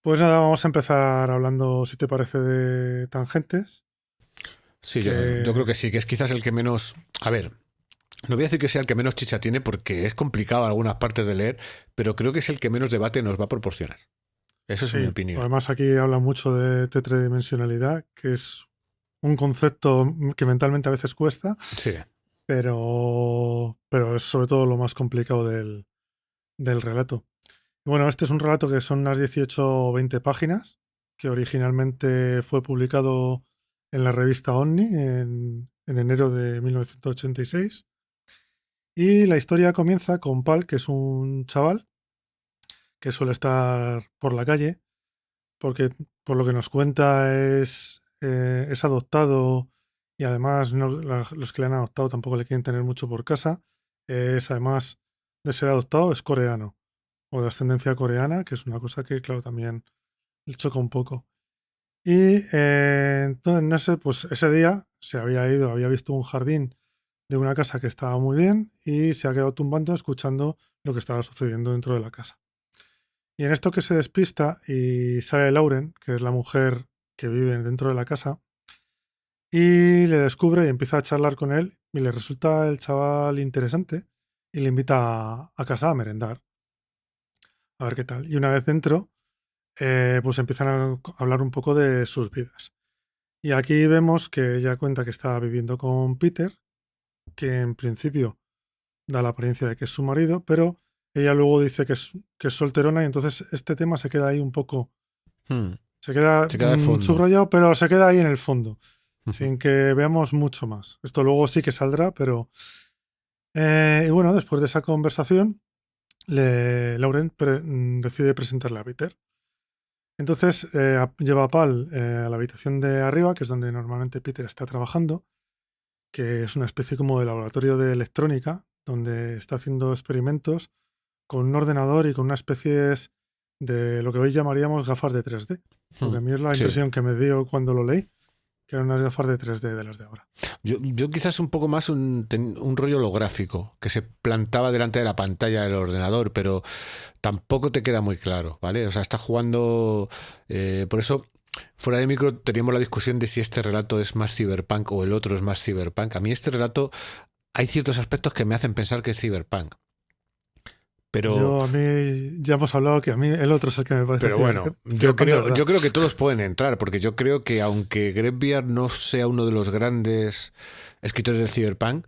Pues nada, vamos a empezar hablando, si te parece, de tangentes. Sí, yo creo Que que sí, que es quizás el que menos... A ver, no voy a decir que sea el que menos chicha tiene porque es complicado algunas partes de leer, pero creo que es el que menos debate nos va a proporcionar. Eso es mi sí, opinión. además aquí habla mucho de tetradimensionalidad, que es un concepto que mentalmente a veces cuesta, Sí. pero es sobre todo lo más complicado del relato. Bueno, este es un relato que son unas 18 o 20 páginas, que originalmente fue publicado en la revista Omni en enero de 1986. Y la historia comienza con Pal, que es un chaval que suele estar por la calle, porque por lo que nos cuenta es adoptado y además los que le han adoptado tampoco le quieren tener mucho por casa. Es además de ser adoptado, es coreano o de ascendencia coreana, que es una cosa que, claro, también le choca un poco. Y entonces, no sé, pues ese día se había ido, había visto un jardín de una casa que estaba muy bien y se ha quedado tumbando escuchando lo que estaba sucediendo dentro de la casa. Y en esto que se despista y sale Lauren, que es la mujer que vive dentro de la casa, y le descubre y empieza a charlar con él y le resulta el chaval interesante y le invita a casa a merendar, a ver qué tal. Y una vez dentro, pues empiezan a hablar un poco de sus vidas. Y aquí vemos que ella cuenta que está viviendo con Peter, que en principio da la apariencia de que es su marido, pero ella luego dice que es solterona y entonces este tema se queda ahí un poco, Hmm. se queda Se queda de fondo. subrayado, pero se queda ahí en el fondo, Ujú. sin que veamos mucho más. Esto luego sí que saldrá, pero... y bueno, después de esa conversación, Lauren decide presentarle a Peter. Entonces lleva a Pal a la habitación de arriba, que es donde normalmente Peter está trabajando, que es una especie como de laboratorio de electrónica, donde está haciendo experimentos con un ordenador y con unas especies de lo que hoy llamaríamos gafas de 3D. Porque Hmm. a mí es la Sí. impresión que me dio cuando lo leí, que eran unas gafas de 3D de las de ahora. Yo quizás un poco más un rollo holográfico que se plantaba delante de la pantalla del ordenador, pero tampoco te queda muy claro, ¿vale? O sea, está jugando... por eso, fuera de micro, teníamos la discusión de si este relato es más cyberpunk o el otro es más cyberpunk. A mí este relato hay ciertos aspectos que me hacen pensar que es cyberpunk. Pero, A mí, ya hemos hablado que a mí el otro es el que me parece pero bueno, cyberpunk de verdad. yo creo que todos pueden entrar, porque yo creo que aunque Greg Beard no sea uno de los grandes escritores del cyberpunk,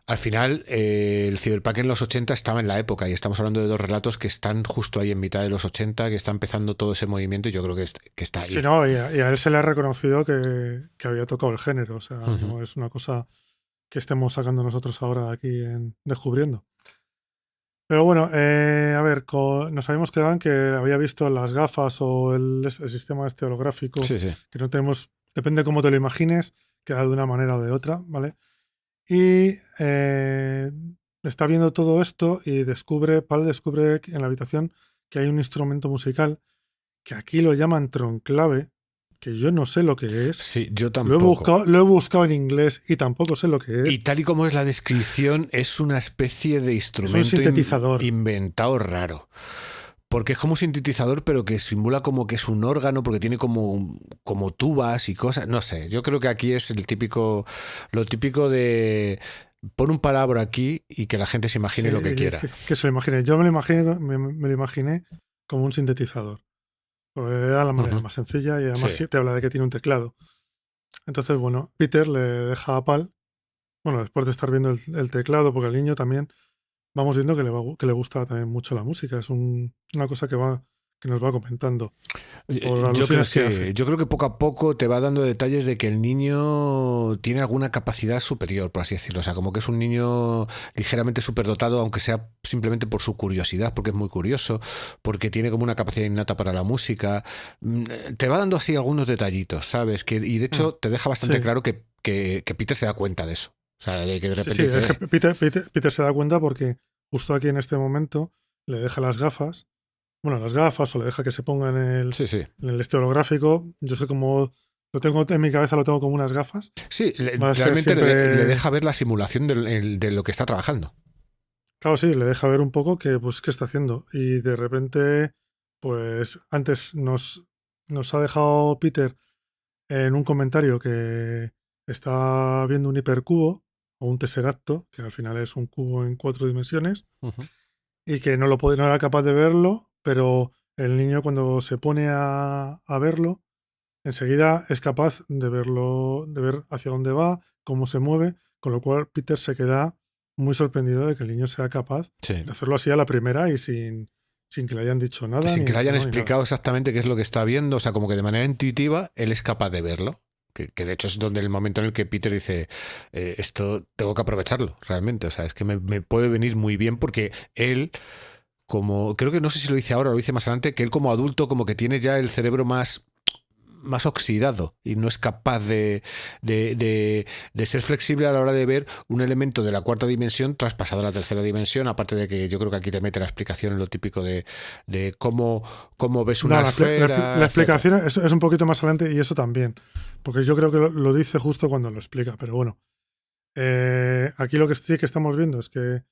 al final el cyberpunk en los 80 estaba en la época y estamos hablando de dos relatos que están justo ahí en mitad de los 80, que está empezando todo ese movimiento y yo creo que está Sí, ahí. no, y a él se le ha reconocido que había tocado el género. O sea, Ujú. no es una cosa que estemos sacando nosotros ahora aquí en Descubriendo. Pero bueno, a ver, nos habíamos quedado en que había visto las gafas o el sistema este holográfico, Sí, sí. que no tenemos, depende cómo te lo imagines, queda de una manera o de otra, ¿vale? Y está viendo todo esto y Pal descubre en la habitación que hay un instrumento musical que aquí lo llaman tronclave, que yo no sé lo que es. Sí, yo tampoco. Lo he buscado en inglés y tampoco sé lo que Y es. tal y como es la descripción, es una especie de Es un instrumento sintetizador. inventado raro. Porque es como un sintetizador, pero que simula como que es un órgano, porque tiene como tubas y cosas. No sé, yo creo que aquí es lo típico de pon un palabra aquí y que la gente se imagine Sí, lo que quiera. que se lo imaginé. Yo me lo imaginé como un sintetizador. Porque era la manera Ujú. más sencilla y además Sí. sí te habla de que tiene un teclado. Entonces, bueno, Peter le deja a Pal, bueno, después de estar viendo el teclado, porque al niño también vamos viendo que le gusta también mucho la música. Es una cosa que nos va comentando por Yo creo, alusiones que sí, hace. yo creo que poco a poco te va dando detalles de que el niño tiene alguna capacidad superior, por así decirlo. O sea, como que es un niño ligeramente superdotado, aunque sea simplemente por su curiosidad, porque es muy curioso, porque tiene como una capacidad innata para la música. Te va dando así algunos detallitos, ¿sabes? Y de Mm, hecho te deja bastante sí, claro que Peter se da cuenta de eso. O sea, de que de sí, repente sí, es dice, que Peter se da cuenta porque justo aquí en este momento le deja las gafas, bueno, las gafas o le deja que se ponga sí, sí. en el este holográfico. Yo sé cómo lo tengo en mi cabeza, lo tengo como unas gafas. Sí, Va a ser realmente le siempre. deja ver la simulación de lo que está trabajando. Claro, sí, le deja ver un poco que, pues, qué está haciendo. Y de repente, pues antes nos ha dejado Peter en un comentario que está viendo un hipercubo o un tesseracto, que al final es un cubo en 4 dimensiones, Ujú. y que no era capaz de verlo, pero el niño cuando se pone a verlo, enseguida es capaz de verlo, de ver hacia dónde va, cómo se mueve, con lo cual Peter se queda muy sorprendido de que el niño sea capaz Sí. de hacerlo así a la primera y sin que le hayan dicho nada, Sin ni que le hayan entrenado, ni nada. explicado exactamente qué es lo que está viendo, o sea, como que de manera intuitiva él es capaz de verlo. Que de hecho es donde el momento en el que Peter dice, esto tengo que aprovecharlo, realmente. O sea, es que me puede venir muy bien porque él, como, creo que no sé si lo dice ahora o lo dice más adelante, que él como adulto como que tiene ya el cerebro más oxidado y no es capaz de ser flexible a la hora de ver un elemento de la cuarta dimensión traspasado a la tercera dimensión, aparte de que yo creo que aquí te mete la explicación en lo típico de cómo ves una No, la esfera, etcétera. explicación es un poquito más adelante y eso también, porque yo creo que lo dice justo cuando lo explica, pero bueno. Aquí lo que sí que estamos viendo es que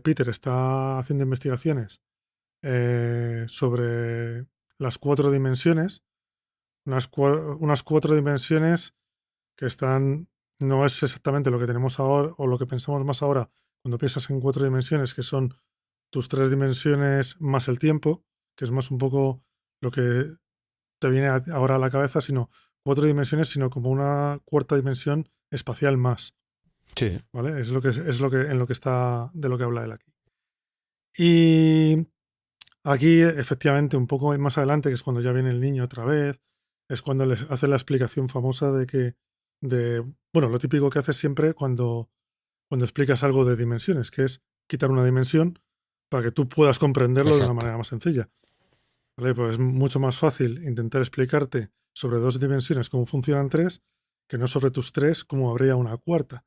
Peter está haciendo investigaciones sobre las 4 dimensiones, unas 4 dimensiones que están, no es exactamente lo que tenemos ahora o lo que pensamos más ahora cuando piensas en 4 dimensiones, que son tus 3 dimensiones más el tiempo, que es más un poco lo que te viene ahora a la cabeza, sino 4 dimensiones, sino como una cuarta dimensión espacial más, Sí, ¿vale? Es lo que en lo que está de lo que habla él aquí. Y aquí, efectivamente, un poco más adelante, que es cuando ya viene el niño otra vez, es cuando les hace la explicación famosa bueno, lo típico que haces siempre cuando explicas algo de dimensiones, que es quitar una dimensión para que tú puedas comprenderlo de una exacto. manera más sencilla. ¿Vale? Pues es mucho más fácil intentar explicarte sobre 2 dimensiones cómo funcionan tres, que no sobre tus tres cómo habría una cuarta.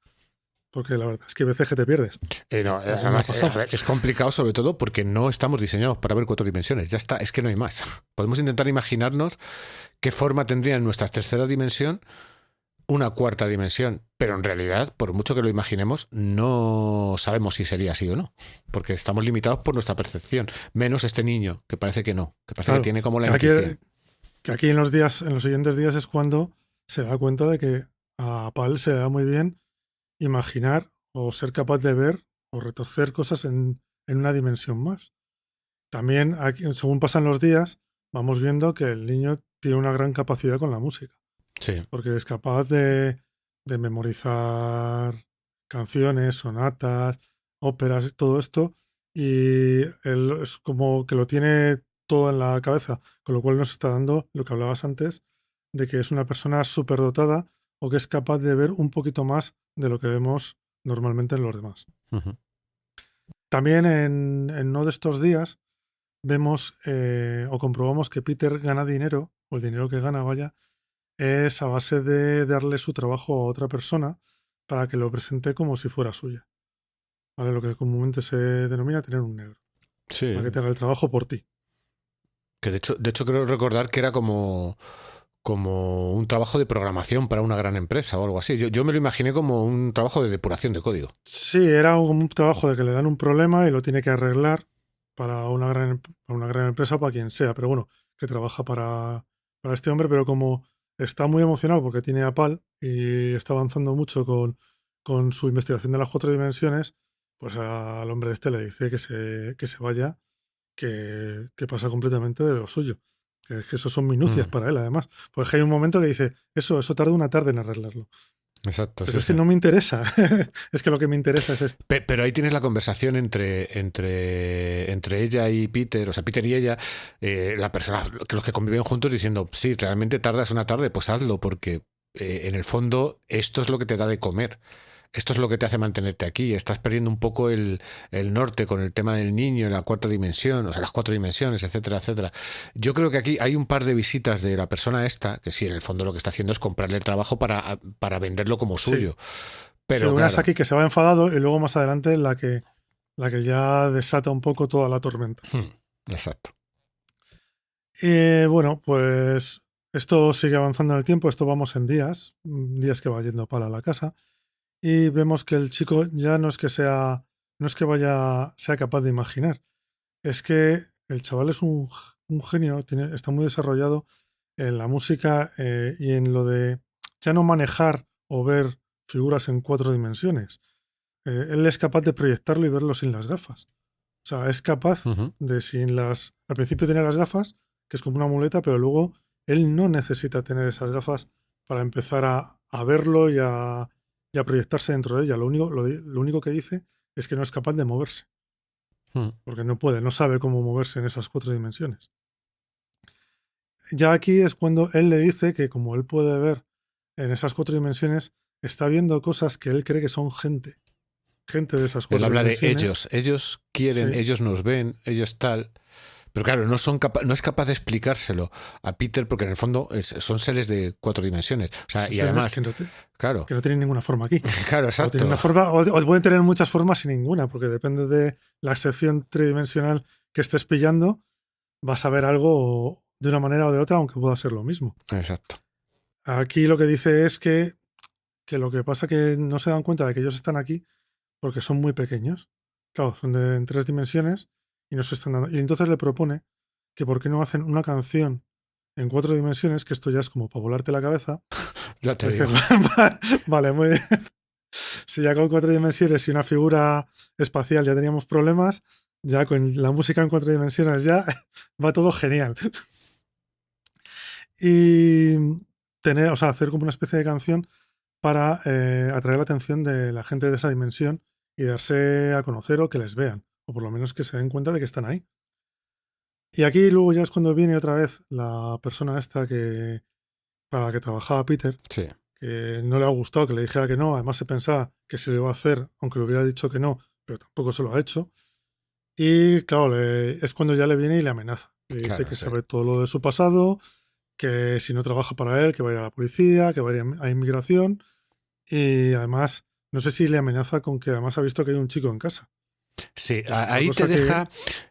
Porque la verdad es que a veces que te pierdes, No, como me ha además, a pasado. ver, es complicado sobre todo porque no estamos diseñados para ver cuatro dimensiones. Ya está, es que no hay más. Podemos intentar imaginarnos qué forma tendría en nuestra tercera dimensión una cuarta dimensión, pero en realidad, por mucho que lo imaginemos, no sabemos si sería así o no, porque estamos limitados por nuestra percepción, menos este niño, que parece que no, que parece que Claro, tiene como la que aquí, intuición. que aquí en los siguientes días es cuando se da cuenta de que a Pal se le da muy bien imaginar o ser capaz de ver o retorcer cosas en una dimensión más. También, aquí, según pasan los días, vamos viendo que el niño tiene una gran capacidad con la música, Sí. porque es capaz de memorizar canciones, sonatas, óperas, todo esto, y él es como que lo tiene todo en la cabeza, con lo cual nos está dando lo que hablabas antes, de que es una persona superdotada o que es capaz de ver un poquito más de lo que vemos normalmente en los demás. Ujú. También en uno de estos días vemos o comprobamos que Peter gana dinero, o el dinero que gana, vaya, es a base de darle su trabajo a otra persona para que lo presente como si fuera suya. ¿Vale? Lo que comúnmente se denomina tener un negro. Para que Sí, te haga el trabajo por ti. que de hecho creo recordar que era como un trabajo de programación para una gran empresa o algo así. Yo me lo imaginé como un trabajo de depuración de código. Sí, era un trabajo de que le dan un problema y lo tiene que arreglar para una gran empresa o para quien sea. Pero bueno, que trabaja para este hombre, pero como está muy emocionado porque tiene a PAL y está avanzando mucho con su investigación de las 4 dimensiones, pues al hombre este le dice que se vaya, que pasa completamente de lo suyo. Que es que eso son minucias Mm, para él, además. Pues hay un momento que dice, eso tarda una tarde en arreglarlo. exacto, Pero sí, es que sí. no me interesa. Es que lo que me interesa es esto. Pero ahí tienes la conversación entre ella y Peter, o sea, Peter y ella, la persona, que los que conviven juntos diciendo, sí, realmente tardas una tarde, pues hazlo, porque en el fondo esto es lo que te da de comer. Esto es lo que te hace mantenerte aquí. Estás perdiendo un poco el norte con el tema del niño en la cuarta dimensión, o sea, las cuatro dimensiones, etcétera, etcétera. Yo creo que aquí hay un par de visitas de la persona esta, que sí, en el fondo lo que está haciendo es comprarle el trabajo para venderlo como Sí. suyo. Sí, Pero una es claro, aquí que se va enfadado y luego más adelante la que ya desata un poco toda la tormenta. exacto. Bueno, pues esto sigue avanzando en el tiempo, esto vamos en días, días que va yendo para la casa, y vemos que el chico ya no es que sea capaz de imaginar, es que el chaval es un genio, está muy desarrollado en la música y en lo de ya no manejar o ver figuras en 4 dimensiones. Él es capaz de proyectarlo y verlo sin las gafas. O sea, es capaz Ujú. de sin las... Al principio tenía las gafas, que es como una muleta, pero luego él no necesita tener esas gafas para empezar a verlo y a proyectarse dentro de ella. Lo único que dice es que no es capaz de moverse, Mm. porque no puede, no sabe cómo moverse en esas 4 dimensiones. Ya aquí es cuando él le dice que como él puede ver en esas 4 dimensiones, está viendo cosas que él cree que son gente de esas Él cuatro habla de dimensiones. ellos quieren, Sí, ellos nos ven, ellos tal. Pero claro, no es capaz de explicárselo a Peter porque en el fondo son seres de 4 dimensiones. O sea, son y seres además, claro, que no tienen ninguna forma aquí. claro, O tienen exacto. una forma, o pueden tener muchas formas y ninguna, porque depende de la sección tridimensional que estés pillando, vas a ver algo de una manera o de otra, aunque pueda ser lo mismo. Exacto. Aquí lo que dice es que lo que pasa es que no se dan cuenta de que ellos están aquí porque son muy pequeños. Claro, son en 3 dimensiones y no se están dando. Y entonces le propone que por qué no hacen una canción en 4 dimensiones, que esto ya es como para volarte la cabeza. Ya te Dices, digo. vale, muy bien. Si ya con 4 dimensiones y una figura espacial ya teníamos problemas, ya con la música en 4 dimensiones ya va todo genial. Y tener, o sea, hacer como una especie de canción para atraer la atención de la gente de esa dimensión y darse a conocer o que les vean, o por lo menos que se den cuenta de que están ahí. Y aquí luego ya es cuando viene otra vez la persona esta que para la que trabajaba Peter, Sí. que no le ha gustado que le dijera que no, además se pensaba que se lo iba a hacer, aunque le hubiera dicho que no, pero tampoco se lo ha hecho. Y claro, es cuando ya le viene y le amenaza. Le dice Claro, que sí. sabe todo lo de su pasado, que si no trabaja para él, que va a ir a la policía, que va a ir a inmigración. Y además, no sé si le amenaza con que además ha visto que hay un chico en casa. Sí, Que es otra ahí te cosa que es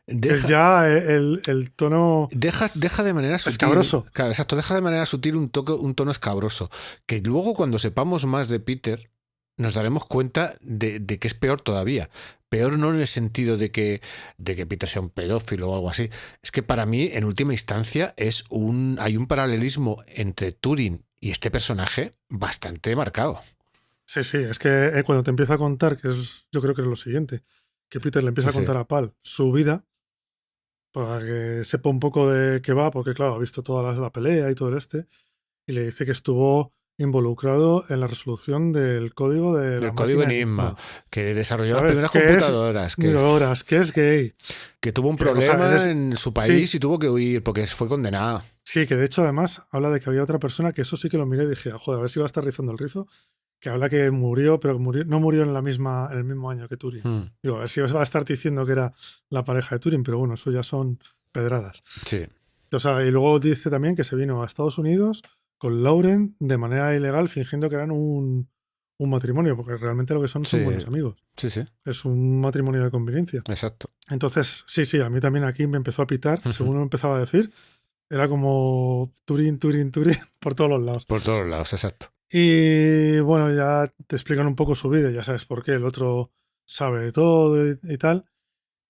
deja, ya el tono deja de manera sutil, escabroso. claro, exacto, deja de manera sutil un tono escabroso, que luego cuando sepamos más de Peter nos daremos cuenta de que es peor todavía. Peor no en el sentido de que Peter sea un pedófilo o algo así. Es que para mí, en última instancia, hay un paralelismo entre Turing y este personaje bastante marcado. Sí, sí, es que cuando te empieza a contar, yo creo que es lo siguiente, que Peter le empieza Sí, a sí. contar a Pal su vida para que sepa un poco de qué va, porque claro, ha visto toda la pelea y todo el este, y le dice que estuvo involucrado en la resolución del código de la El código máquina Enigma, Enigma, que desarrolló las ¿sabes? primeras Que es computadoras, horas, que es gay, que tuvo un que, o sea, problema en su sí, país y tuvo que huir porque fue condenada. sí, que de hecho además habla de que había otra persona que eso sí que lo miré y dije, joder, a ver si va a estar rizando el rizo, que habla que murió, pero que no murió en el mismo año que Turing. Hmm. Digo, a ver si va a estar diciendo que era la pareja de Turing, pero bueno, eso ya son pedradas. Sí, O sea, y luego dice también que se vino a Estados Unidos con Lauren de manera ilegal, fingiendo que eran un matrimonio, porque realmente lo que son sí, buenos amigos. sí, sí, Es un matrimonio de conveniencia. exacto. Entonces, sí, sí, a mí también aquí me empezó a pitar, según me empezaba a decir, era como Turing, Turing, Turing por todos los lados. Por todos lados, exacto. Y bueno, ya te explican un poco su vida, ya sabes por qué, el otro sabe de todo y tal.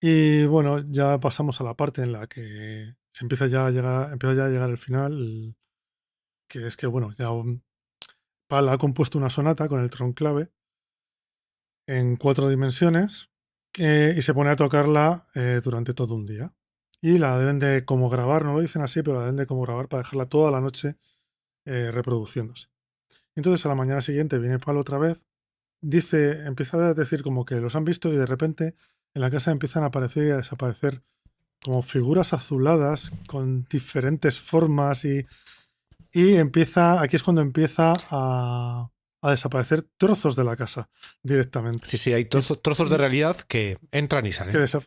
Y bueno, ya pasamos a la parte en la que se empieza ya a llegar el final, que es que bueno, ya Pal ha compuesto una sonata con el tronclave en 4 dimensiones y se pone a tocarla durante todo un día. Y la deben de como grabar, no lo dicen así, pero la deben de como grabar para dejarla toda la noche reproduciéndose. Entonces a la mañana siguiente viene Pal otra vez, empieza a decir como que los han visto y de repente en la casa empiezan a aparecer y a desaparecer como figuras azuladas con diferentes formas y aquí es cuando empieza a desaparecer trozos de la casa directamente. Sí, sí, hay Y, trozos de y realidad que entran y que salen. desa-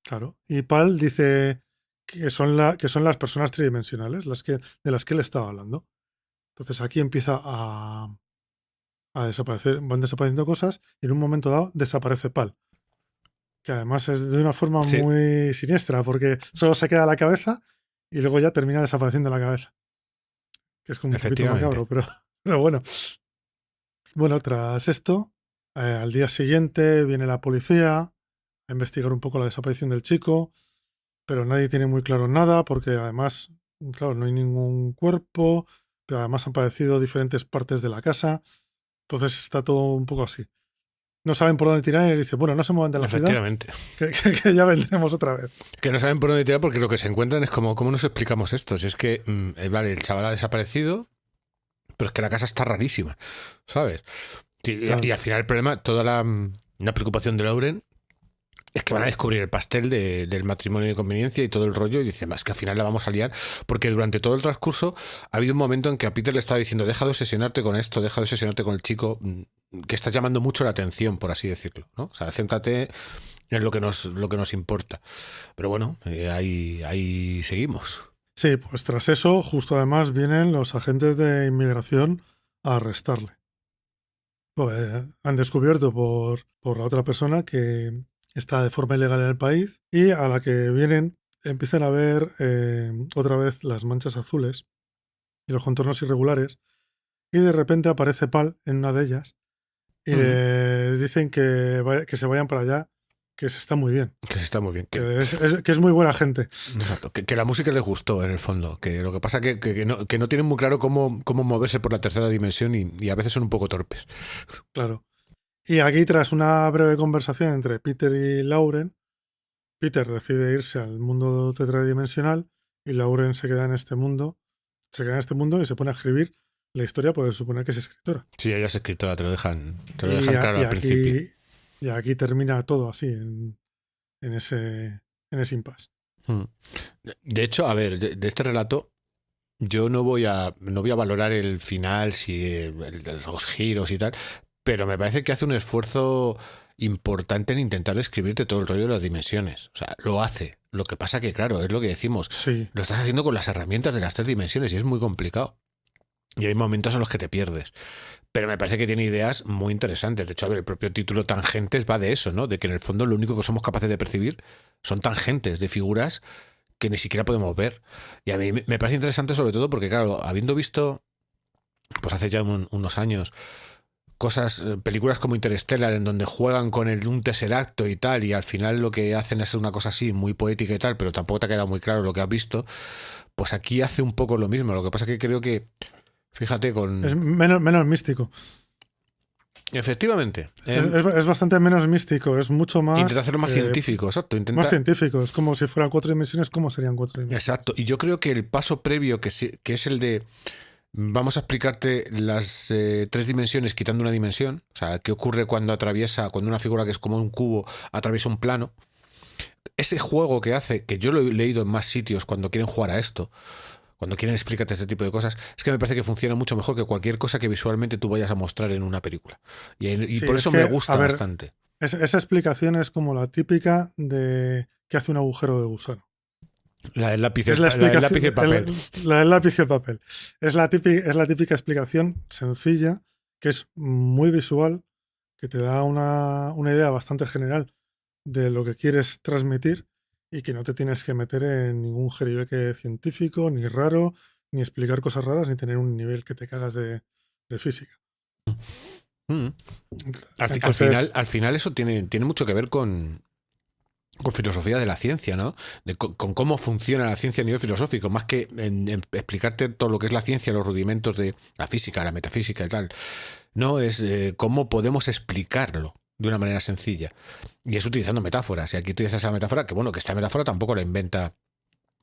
claro. Y Pal dice que son las personas tridimensionales de las que él estaba hablando. Entonces aquí empieza a desaparecer, van desapareciendo cosas y en un momento dado desaparece Pal. Que además es de una forma Sí, muy siniestra porque solo se queda la cabeza y luego ya termina desapareciendo la cabeza. Que es como un poquito efectivamente. macabro, pero bueno. Bueno, tras esto, al día siguiente viene la policía a investigar un poco la desaparición del chico, pero nadie tiene muy claro nada, porque además, claro, no hay ningún cuerpo, pero además han aparecido diferentes partes de la casa, entonces está todo un poco así. No saben por dónde tirar y dicen, bueno, no se muevan de la ciudad, Efectivamente. que ya vendremos otra vez. Que no saben por dónde tirar porque lo que se encuentran es como, ¿cómo nos explicamos esto? Si es que, vale, el chaval ha desaparecido, pero es que la casa está rarísima, ¿sabes? Sí, Claro. y al final el problema, toda la preocupación de Lauren es que van a descubrir el pastel del matrimonio de conveniencia y todo el rollo y dicen, más que al final la vamos a liar, porque durante todo el transcurso ha habido un momento en que a Peter le estaba diciendo, deja de obsesionarte con esto, deja de obsesionarte con el chico, que estás llamando mucho la atención, por así decirlo, ¿no? O sea, céntrate en lo que nos importa. Pero bueno, ahí seguimos. Sí, pues tras eso, justo además vienen los agentes de inmigración a arrestarle. Pues, han descubierto por la otra persona que está de forma ilegal en el país y a la que vienen empiezan a ver otra vez las manchas azules y los contornos irregulares y de repente aparece Pal en una de ellas y les dicen que se vayan para allá, que se está muy bien, Que se está muy bien. que es muy buena gente. Exacto, que la música les gustó en el fondo, que lo que pasa que no tienen muy claro cómo moverse por la tercera dimensión y a veces son un poco torpes. Claro. Y aquí, tras una breve conversación entre Peter y Lauren, Peter decide irse al mundo tetradimensional y Lauren se queda en este mundo. Se queda en este mundo y se pone a escribir la historia, porque se supone que es escritora. Sí, ella es escritora, te lo dejan Y, claro al principio. y aquí termina todo así, en ese impasse. De hecho, a ver, de este relato yo no voy a valorar el final, los giros y tal, pero me parece que hace un esfuerzo importante en intentar describirte todo el rollo de las dimensiones. O sea, lo hace. Lo que pasa que, claro, es lo que decimos. Sí. Lo estás haciendo con las herramientas de las tres dimensiones y es muy complicado. Y hay momentos en los que te pierdes. Pero me parece que tiene ideas muy interesantes. De hecho, a ver, el propio título Tangentes va de eso, ¿no? De que en el fondo lo único que somos capaces de percibir son tangentes de figuras que ni siquiera podemos ver. Y a mí me parece interesante sobre todo porque, claro, habiendo visto, pues hace ya unos años, películas como Interstellar, en donde juegan con un tesseracto y tal, y al final lo que hacen es una cosa así, muy poética y tal, pero tampoco te ha quedado muy claro lo que has visto, pues aquí hace un poco lo mismo. Lo que pasa es que creo que, fíjate, Es menos místico. Efectivamente. Es bastante menos místico, es mucho más... Intenta hacerlo más científico, exacto. Más científico, es como si fueran 4 dimensiones, ¿cómo serían 4 dimensiones? Exacto, y yo creo que el paso previo, que es el de vamos a explicarte las 3 dimensiones quitando una dimensión, o sea, qué ocurre cuando una figura que es como un cubo atraviesa un plano, ese juego que hace, que yo lo he leído en más sitios cuando quieren jugar a esto, cuando quieren explicarte este tipo de cosas, es que me parece que funciona mucho mejor que cualquier cosa que visualmente tú vayas a mostrar en una película. Y Sí, por eso me gusta bastante. Esa explicación es como la típica de que hace un agujero de gusano. La del lápiz, Es la y el papel. La del lápiz y el papel. Es la típica explicación sencilla, que es muy visual, que te da una idea bastante general de lo que quieres transmitir y que no te tienes que meter en ningún jeribeque científico, ni raro, ni explicar cosas raras, ni tener un nivel que te cagas de física. Al final eso tiene mucho que ver con filosofía de la ciencia, ¿no? Con cómo funciona la ciencia a nivel filosófico, más que en explicarte todo lo que es la ciencia, los rudimentos de la física, la metafísica y tal. No, es cómo podemos explicarlo de una manera sencilla. Y es utilizando metáforas. Y aquí utilizas esa metáfora, que bueno, que esta metáfora tampoco la inventa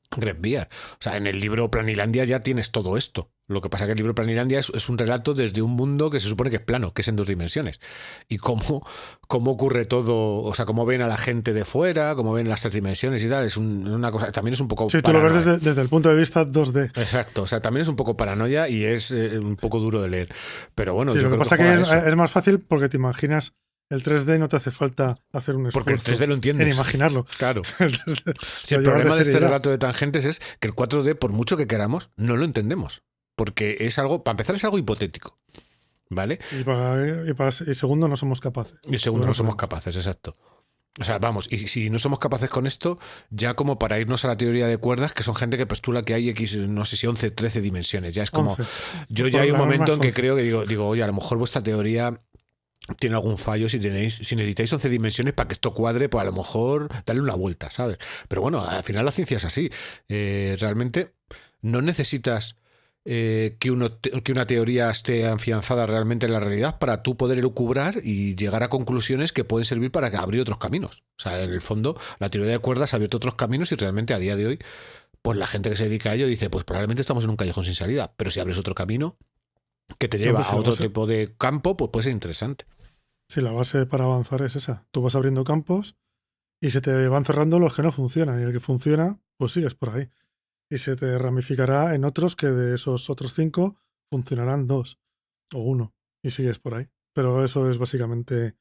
Greg Bear. O sea, en el libro Planilandia ya tienes todo esto. Lo que pasa es que el libro Planilandia es un relato desde un mundo que se supone que es plano, que es en 2 dimensiones. Y cómo ocurre todo, o sea, cómo ven a la gente de fuera, cómo ven las 3 dimensiones y tal, es una cosa, también es un poco sí, paranoia. Tú lo ves desde el punto de vista 2D. Exacto, o sea, también es un poco paranoia y es un poco duro de leer. Pero bueno, sí, yo lo que creo pasa que es más fácil porque te imaginas el 3D, no te hace falta hacer un esfuerzo. Porque el 3D lo entiendes. En imaginarlo. Claro. Si el problema de este relato de tangentes es que el 4D, por mucho que queramos, no lo entendemos. Porque es algo, para empezar, es algo hipotético. ¿Vale? Y segundo, no somos capaces. Y segundo, no somos capaces, exacto. O sea, vamos, y si no somos capaces con esto, ya como para irnos a la teoría de cuerdas, que son gente que postula que hay X, no sé si 11, 13 dimensiones. Ya es como. 11. Yo ya hay un momento en que creo que digo, oye, a lo mejor vuestra teoría tiene algún fallo. Si necesitáis 11 dimensiones para que esto cuadre, pues a lo mejor darle una vuelta, ¿sabes? Pero bueno, al final la ciencia es así. Realmente no necesitas que una teoría esté afianzada realmente en la realidad para tú poder elucubrar y llegar a conclusiones que pueden servir para abrir otros caminos. O sea, en el fondo, la teoría de cuerdas ha abierto otros caminos y realmente a día de hoy, pues la gente que se dedica a ello dice, pues probablemente estamos en un callejón sin salida, pero si abres otro camino que te lleva a otro tipo de campo, pues puede ser interesante. Sí, la base para avanzar es esa. Tú vas abriendo campos y se te van cerrando los que no funcionan. Y el que funciona, pues sigues por ahí. Y se te ramificará en otros que de esos otros 5 funcionarán 2 o 1. Y sigues por ahí. Pero eso es básicamente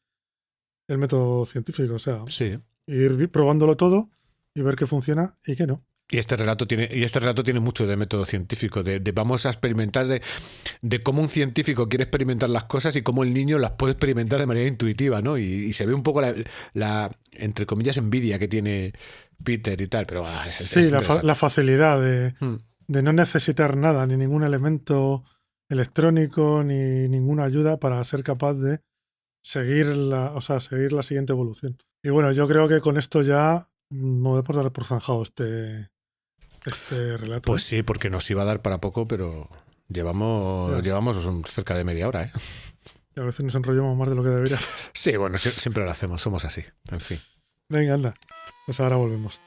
el método científico. O sea, sí, ir probándolo todo y ver qué funciona y qué no. Y este relato tiene mucho de método científico, de vamos a experimentar, de cómo un científico quiere experimentar las cosas y cómo el niño las puede experimentar de manera intuitiva, ¿no? Y se ve un poco la entre comillas, envidia que tiene Peter y tal, pero sí, la facilidad de no necesitar nada, ni ningún elemento electrónico, ni ninguna ayuda para ser capaz de seguir seguir la siguiente evolución. Y bueno, yo creo que con esto ya podemos dar por zanjado este relato. Pues sí, porque nos iba a dar para poco, pero llevamos cerca de media hora, ¿eh? Y a veces nos enrollamos más de lo que deberíamos. Sí, bueno, siempre lo hacemos, somos así, en fin. Venga, anda. Pues ahora volvemos.